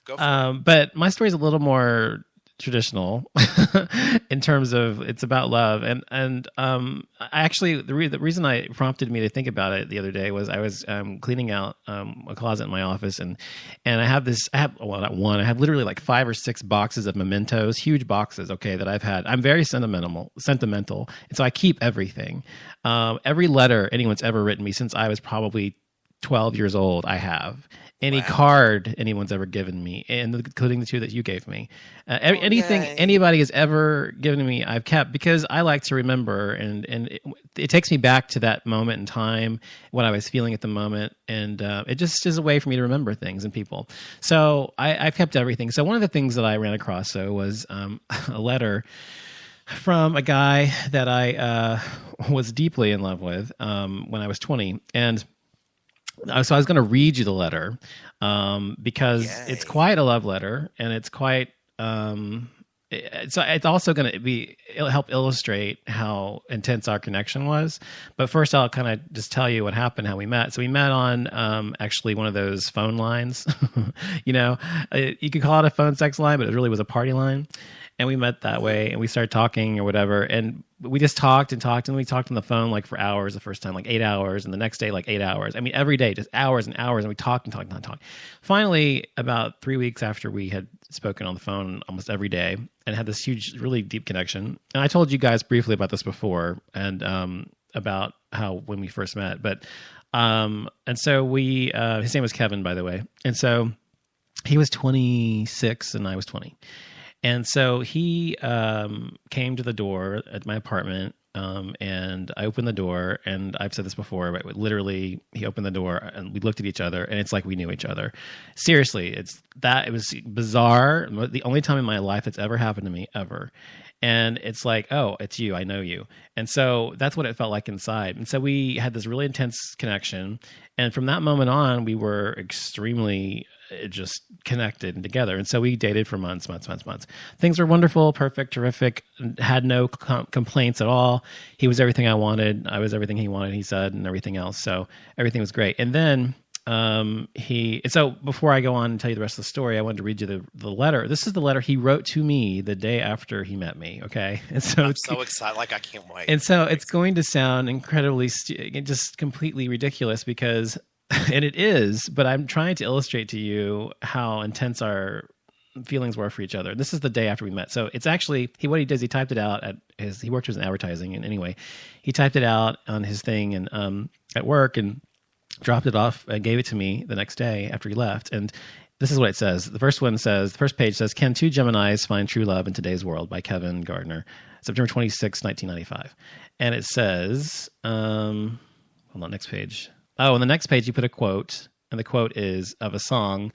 Go for it. But my story is a little more traditional in terms of it's about love. And I actually, the reason I prompted me to think about it the other day was I was cleaning out a closet in my office, and I have literally like 5 or 6 boxes of mementos, huge boxes, okay, that I've had. I'm very sentimental, and so I keep everything. Every letter anyone's ever written me since I was probably 12 years old, I have. Any card anyone's ever given me, including the 2 that you gave me. Anything anybody has ever given me, I've kept because I like to remember, and it takes me back to that moment in time, what I was feeling at the moment, and it just is a way for me to remember things and people. So I've kept everything. So one of the things that I ran across was a letter from a guy that I was deeply in love with when I was 20, and so I was going to read you the letter because it's quite a love letter, and it's quite. It's also going to it'll help illustrate how intense our connection was. But first, I'll kind of just tell you what happened, how we met. So we met on actually one of those phone lines. You could call it a phone sex line, but it really was a party line. And we met that way, and we started talking or whatever. And we just talked and talked, and we talked on the phone like for hours the first time, like 8 hours, and the next day like 8 hours. I mean, every day, just hours and hours, and we talked and talked and talked. Finally, about 3 weeks after we had spoken on the phone almost every day and had this huge, really deep connection. And I told you guys briefly about this before, and about how when we first met. But and so we, his name was Kevin, by the way. And so he was 26 and I was 20. And so he came to the door at my apartment, and I opened the door, and I've said this before, but literally he opened the door and we looked at each other, and it's like we knew each other. Seriously, it was bizarre. The only time in my life it's ever happened to me, ever. And it's like, oh, it's you. I know you. And so that's what it felt like inside. And so we had this really intense connection. And from that moment on, we were extremely just connected and together. And so we dated for months. Things were wonderful, perfect, terrific, had no complaints at all. He was everything I wanted. I was everything he wanted, he said, and everything else. So everything was great. And then so before I go on and tell you the rest of the story, I wanted to read you the letter. This is the letter he wrote to me the day after he met me. Okay. And so I'm so excited. Like, I can't wait. And so it's going to sound incredibly, just completely ridiculous because, and it is, but I'm trying to illustrate to you how intense our feelings were for each other. This is the day after we met. So it's actually, what he does, he typed it out he worked as an advertising. And anyway, he typed it out on his thing and at work and dropped it off and gave it to me the next day after he left. And this is what it says. The first page says, "Can two Geminis find true love in today's world?" by Kevin Gardner, September 26, 1995. And it says, hold on, next page. Oh, on the next page, you put a quote, and the quote is of a song.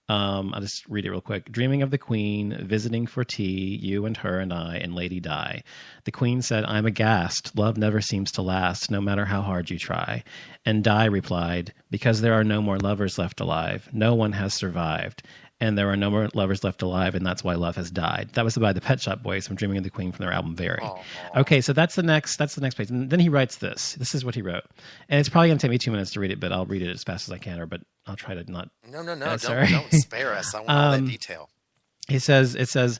I'll just read it real quick. "Dreaming of the Queen, visiting for tea, you and her and I and Lady Di. The Queen said, 'I'm aghast. Love never seems to last, no matter how hard you try.' And Di replied, 'Because there are no more lovers left alive. No one has survived. And there are no more lovers left alive, and that's why love has died.'" That was by the Pet Shop Boys from "Dreaming of the Queen" from their album Very. Aww. Okay, so that's the next page. And then he writes this. This is what he wrote. And it's probably going to take me 2 minutes to read it, but I'll read it as fast as I can, but I'll try to not. No. Don't spare us. I want all that detail. It says,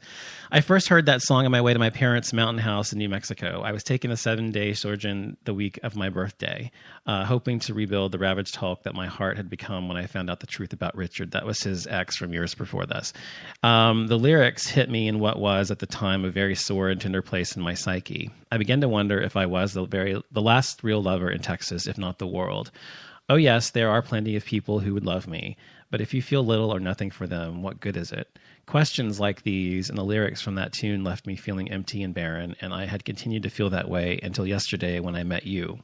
"I first heard that song on my way to my parents' mountain house in New Mexico. I was taking a 7-day sojourn the week of my birthday, hoping to rebuild the ravaged hulk that my heart had become when I found out the truth about Richard." That was his ex from years before this. "The lyrics hit me in what was, at the time, a very sore and tender place in my psyche. I began to wonder if I was the last real lover in Texas, if not the world. Oh yes, there are plenty of people who would love me, but if you feel little or nothing for them, what good is it? Questions like these and the lyrics from that tune left me feeling empty and barren, and I had continued to feel that way until yesterday when I met you.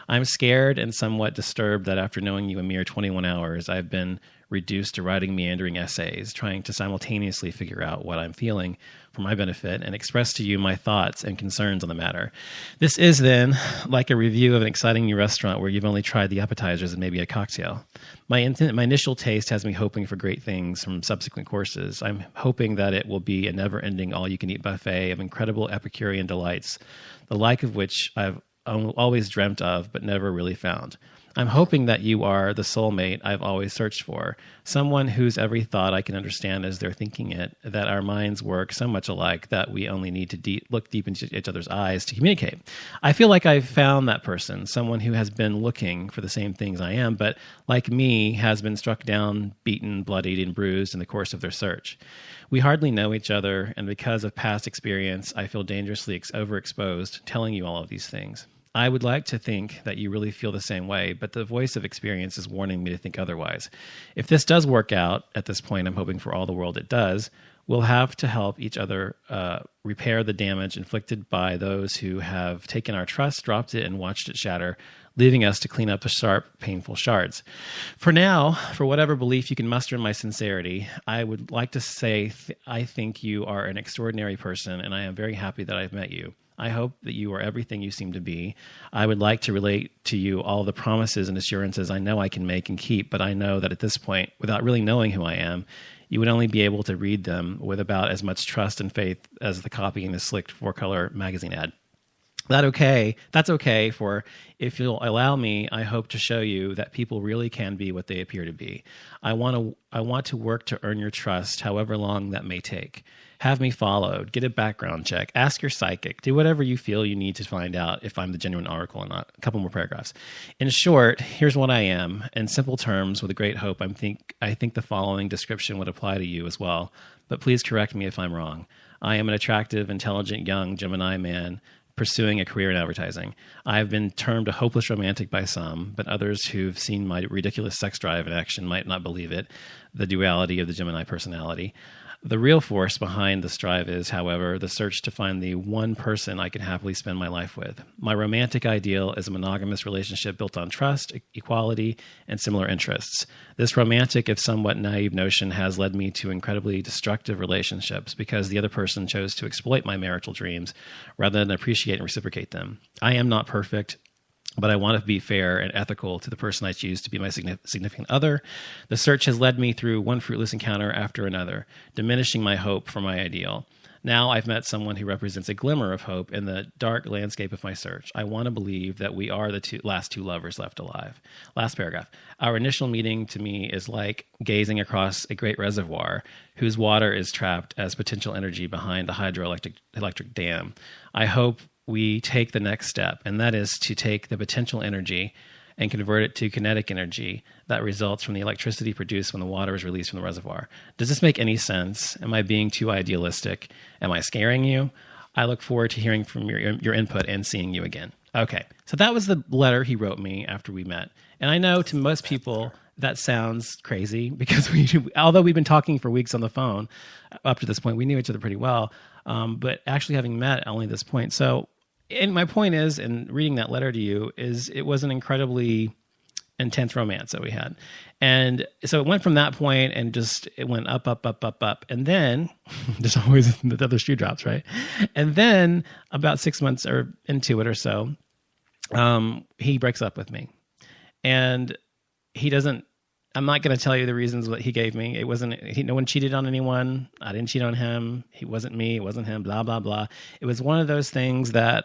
I'm scared and somewhat disturbed that after knowing you a mere 21 hours, I've been reduced to writing meandering essays, trying to simultaneously figure out what I'm feeling for my benefit and express to you my thoughts and concerns on the matter. This is, then, like a review of an exciting new restaurant where you've only tried the appetizers and maybe a cocktail. My initial taste has me hoping for great things from subsequent courses. I'm hoping that it will be a never-ending all-you-can-eat buffet of incredible Epicurean delights, the like of which I've always dreamt of but never really found. I'm hoping that you are the soulmate I've always searched for, someone whose every thought I can understand as they're thinking it, that our minds work so much alike that we only need to look deep into each other's eyes to communicate. I feel like I've found that person, someone who has been looking for the same things I am, but like me, has been struck down, beaten, bloodied, and bruised in the course of their search. We hardly know each other, and because of past experience, I feel dangerously overexposed telling you all of these things. I would like to think that you really feel the same way, but the voice of experience is warning me to think otherwise. If this does work out, at this point I'm hoping for all the world it does, we'll have to help each other repair the damage inflicted by those who have taken our trust, dropped it, and watched it shatter, leaving us to clean up the sharp, painful shards. For now, for whatever belief you can muster in my sincerity, I would like to say I think you are an extraordinary person, and I am very happy that I've met you. I hope that you are everything you seem to be. I would like to relate to you all the promises and assurances I know I can make and keep, but I know that at this point, without really knowing who I am, you would only be able to read them with about as much trust and faith as the copy in the slick 4-color magazine ad. That's okay, for if you'll allow me, I hope to show you that people really can be what they appear to be. I want to work to earn your trust, however long that may take. Have me followed, get a background check, ask your psychic, do whatever you feel you need to find out if I'm the genuine oracle or not. A couple more paragraphs. In short, here's what I am. In simple terms, with a great hope, I think the following description would apply to you as well, but please correct me if I'm wrong. I am an attractive, intelligent, young Gemini man pursuing a career in advertising. I have been termed a hopeless romantic by some, but others who've seen my ridiculous sex drive in action might not believe it, the duality of the Gemini personality. The real force behind this drive is, however, the search to find the one person I can happily spend my life with. My romantic ideal is a monogamous relationship built on trust, equality, and similar interests. This romantic, if somewhat naive notion has led me to incredibly destructive relationships because the other person chose to exploit my marital dreams rather than appreciate and reciprocate them. I am not perfect, but I want to be fair and ethical to the person I choose to be my significant other. The search has led me through one fruitless encounter after another, diminishing my hope for my ideal. Now I've met someone who represents a glimmer of hope in the dark landscape of my search. I want to believe that we are the last two lovers left alive. Last paragraph. Our initial meeting to me is like gazing across a great reservoir whose water is trapped as potential energy behind a hydroelectric dam. I hope we take the next step, and that is to take the potential energy and convert it to kinetic energy that results from the electricity produced when the water is released from the reservoir. Does this make any sense? Am I being too idealistic? Am I scaring you? I look forward to hearing from your input and seeing you again. Okay, so that was the letter he wrote me after we met. And I know to most people that sounds crazy because although we've been talking for weeks on the phone, up to this point, we knew each other pretty well, but actually having met only this point. And my point is, in reading that letter to you, is it was an incredibly intense romance that we had. And so it went from that point and it went up, up, up, up, up. And then there's always the other shoe drops, right? And then about 6 months or into it or so, he breaks up with me. And I'm not going to tell you the reasons that he gave me. No one cheated on anyone. I didn't cheat on him. He wasn't me. It wasn't him, blah, blah, blah. It was one of those things that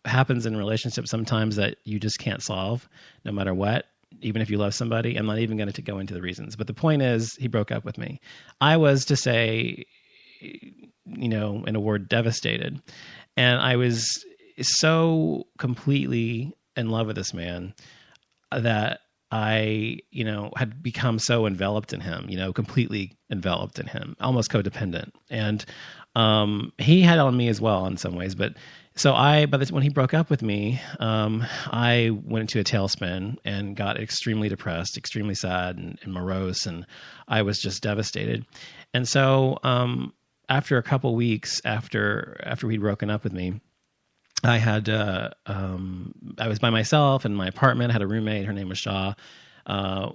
happens in relationships sometimes that you just can't solve no matter what, even if you love somebody. I'm not even going to go into the reasons. But the point is, he broke up with me. I was, to say, in a word, devastated. And I was so completely in love with this man that I, had become so enveloped in him, completely enveloped in him, almost codependent. And he had on me as well in some ways. But so when he broke up with me, I went into a tailspin and got extremely depressed, extremely sad and morose. And I was just devastated. And so after a couple weeks after he'd broken up with me, I was by myself in my apartment. I had a roommate. Her name was Shaw.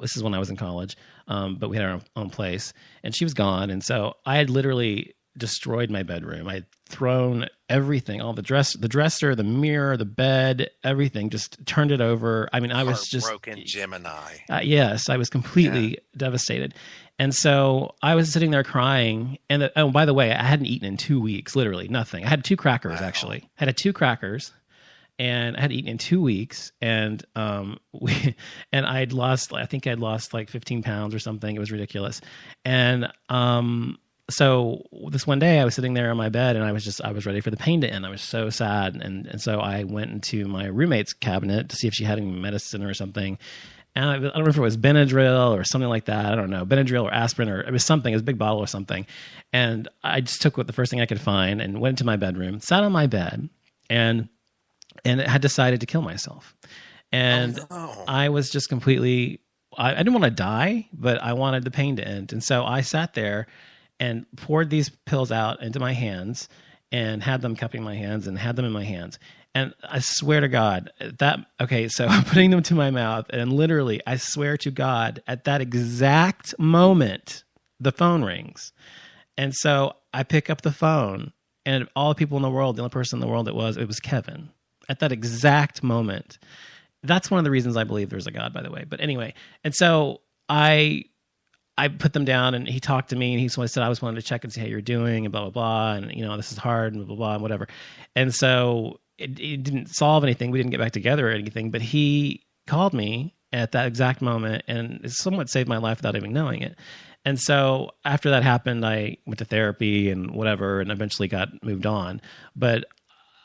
This is when I was in college. But we had our own place and she was gone. And so I had literally destroyed my bedroom. I had thrown everything, all the dresser, the mirror, the bed, everything, just turned it over. I mean, I was just broken Gemini. Yes, I was completely devastated. And so I was sitting there crying. And by the way, I hadn't eaten in 2 weeks, literally nothing. I had 2 crackers, actually. I had 2 crackers. and I hadn't eaten in 2 weeks, and I think I'd lost like 15 pounds or something. It was ridiculous. And so this one day I was sitting there on my bed, and I was ready for the pain to end. I was so sad. And so I went into my roommate's cabinet to see if she had any medicine or something. And I don't know if it was Benadryl or something like that. I don't know, Benadryl or aspirin, or it was something. It was a big bottle or something. And I just took the first thing I could find and went into my bedroom, sat on my bed, and had decided to kill myself. And I was just completely, I didn't want to die, but I wanted the pain to end. And so I sat there and poured these pills out into my hands and had them cupping my hands and had them in my hands. And I swear to God so I'm putting them to my mouth, and literally, I swear to God, at that exact moment, the phone rings. And so I pick up the phone, and all the people in the world, the only person in the world it was Kevin. At that exact moment. That's one of the reasons I believe there's a God, by the way. But anyway, and so I put them down, and he talked to me, and he said, I was wanting to check and see how you're doing, and blah, blah, blah. And, this is hard, and blah, blah, blah, and whatever. And so it didn't solve anything. We didn't get back together or anything, but he called me at that exact moment, and it somewhat saved my life without even knowing it. And so after that happened, I went to therapy and whatever, and eventually got moved on. But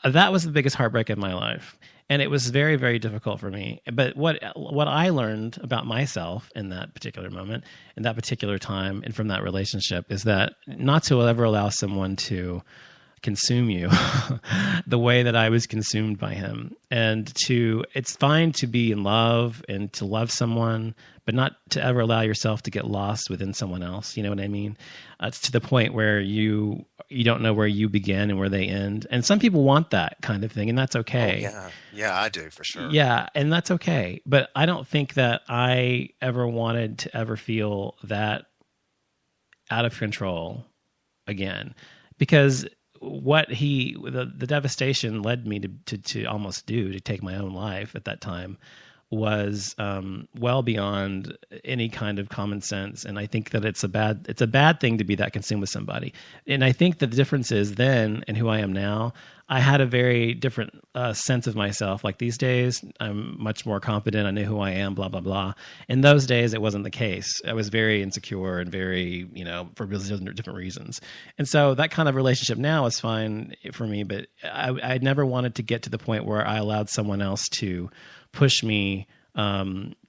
that was the biggest heartbreak of my life. And it was very, very difficult for me. But what I learned about myself in that particular moment, in that particular time, and from that relationship, is that not to ever allow someone to consume you the way that I was consumed by him. And it's fine to be in love and to love someone, but not to ever allow yourself to get lost within someone else. You know what I mean? It's to the point where you don't know where you begin and where they end. And some people want that kind of thing, and that's okay. Oh, yeah. Yeah, I do, for sure. Yeah, and that's okay. But I don't think that I ever wanted to ever feel that out of control again, because the devastation led me to almost to take my own life at that time was well beyond any kind of common sense. And I think that it's a bad thing to be that consumed with somebody. And I think that the difference is then and who I am now, I had a very different sense of myself. Like these days, I'm much more confident. I knew who I am, blah, blah, blah. In those days, it wasn't the case. I was very insecure and very, for different reasons. And so that kind of relationship now is fine for me, but I never wanted to get to the point where I allowed someone else to push me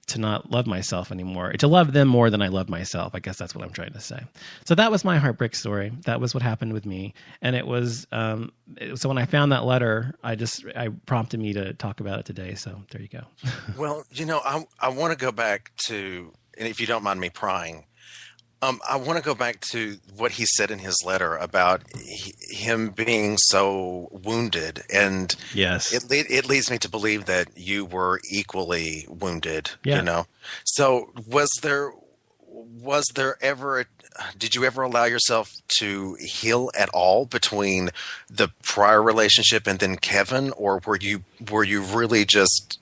to not love myself anymore, to love them more than I love myself. I guess that's what I'm trying to say. So that was my heartbreak story. That was what happened with me. And it was, so when I found that letter, I prompted me to talk about it today. So there you go. Well, I want to go back to, and if you don't mind me prying, I want to go back to what he said in his letter about him being so wounded, and yes, it leads me to believe that you were equally wounded. Yeah. So was there ever? Did you ever allow yourself to heal at all between the prior relationship and then Kevin, or were you really just?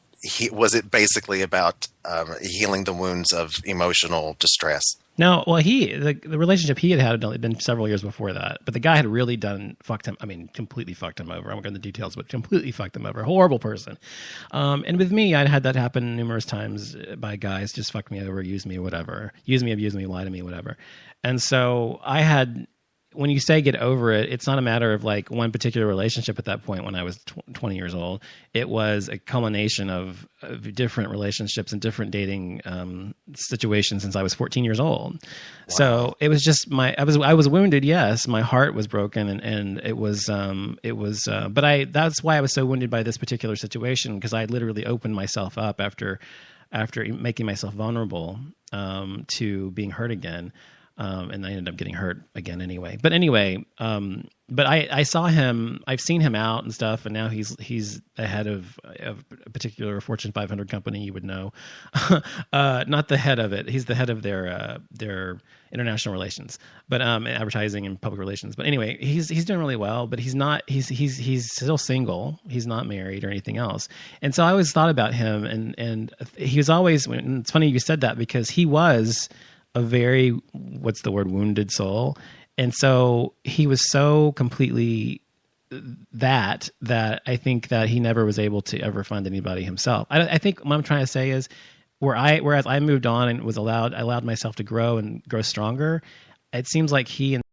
Was it basically about healing the wounds of emotional distress? No, well, the relationship he had been several years before that, but the guy had really completely fucked him over. I won't go into the details, but completely fucked him over. Horrible person. And with me, I'd had that happen numerous times by guys just fuck me over, use me, whatever. Use me, abuse me, lie to me, whatever. And so I had, when you say get over it, it's not a matter of like one particular relationship at that point when I was 20 years old. It was a culmination of different relationships and different dating situations since I was 14 years old. Wow. So it was just I was wounded. Yes. My heart was broken and it was, but that's why I was so wounded by this particular situation, because I literally opened myself up after making myself vulnerable to being hurt again. And I ended up getting hurt again anyway. But anyway, but I saw him. I've seen him out and stuff, and now he's the head of a particular Fortune 500 company. You would know, not the head of it. He's the head of their international relations, but advertising and public relations. But anyway, he's doing really well. But he's not. He's still single. He's not married or anything else. And so I always thought about him, and he was always. And it's funny you said that, because he was a very, wounded soul. And so he was so completely that I think that he never was able to ever find anybody himself. I think what I'm trying to say is whereas I moved on and I allowed myself to grow and grow stronger. It seems like he and